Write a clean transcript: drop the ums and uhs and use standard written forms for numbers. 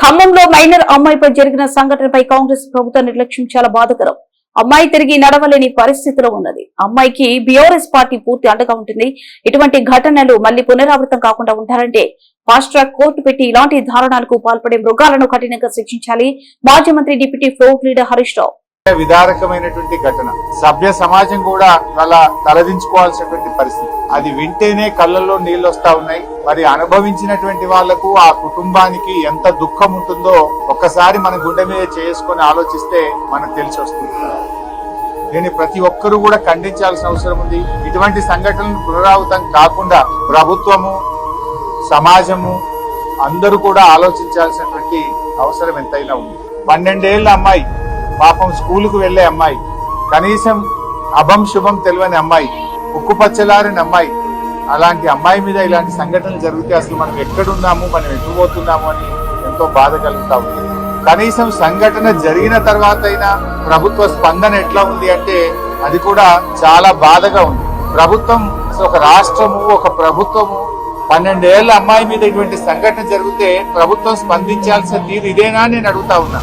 ఖమ్మంలో మైనర్ అమ్మాయిపై జరిగిన సంఘటనపై కాంగ్రెస్ ప్రభుత్వ నిర్లక్ష్యం చాలా బాధాకరం. అమ్మాయి తిరిగి నడవలేని పరిస్థితిలో ఉన్నది. అమ్మాయికి బీఆర్ఎస్ పార్టీ పూర్తి అండగా ఉంటుంది. ఇటువంటి ఘటనలు మళ్లీ పునరావృతం కాకుండా ఉండాలంటే ఫాస్ట్ ట్రాక్ కోర్టు పెట్టి ఇలాంటి దారుణాలకు పాల్పడే మృగాలను కఠినంగా శిక్షించాలి. మాజీ మంత్రి deputy floor leader Harish Rao. విదారకమైనటువంటి ఘటన. సభ్య సమాజం కూడా అలా తలదించుకోవాల్సినటువంటి పరిస్థితి. అది వింటేనే కళ్ళల్లో నీళ్లు వస్తా ఉన్నాయి. మరి అనుభవించినటువంటి వాళ్లకు, ఆ కుటుంబానికి ఎంత దుఃఖం ఉంటుందో ఒక్కసారి మన గుండె మీద చేసుకొని ఆలోచిస్తే మనకు తెలిసి వస్తుంది. దీన్ని ప్రతి ఒక్కరూ కూడా ఖండించాల్సిన అవసరం ఉంది. ఇటువంటి సంఘటనలు పునరావృతం కాకుండా ప్రభుత్వము, సమాజము అందరూ కూడా ఆలోచించాల్సినటువంటి అవసరం ఎంతైనా ఉంది. 12 ఏళ్ల అమ్మాయి, పాపం స్కూలుకు వెళ్లే అమ్మాయి, కనీసం అభం శుభం తెలియని అమ్మాయి, ఉక్కు పచ్చలారని అమ్మాయి. అలాంటి అమ్మాయి మీద ఇలాంటి సంఘటనలు జరిగితే అసలు మనం ఎక్కడున్నాము, మనం ఎటు పోతున్నాము అని ఎంతో బాధ కలుగుతా ఉంది. కనీసం సంఘటన జరిగిన తర్వాత అయినా ప్రభుత్వ స్పందన ఎట్లా ఉంది అంటే అది కూడా చాలా బాధగా ఉంది. ప్రభుత్వం, ఒక రాష్ట్రము, ఒక ప్రభుత్వము 12 ఏళ్ల అమ్మాయి మీద ఇటువంటి సంఘటన జరిగితే ప్రభుత్వం స్పందించాల్సిన తీరు ఇదేనా నేను అడుగుతా ఉన్నా.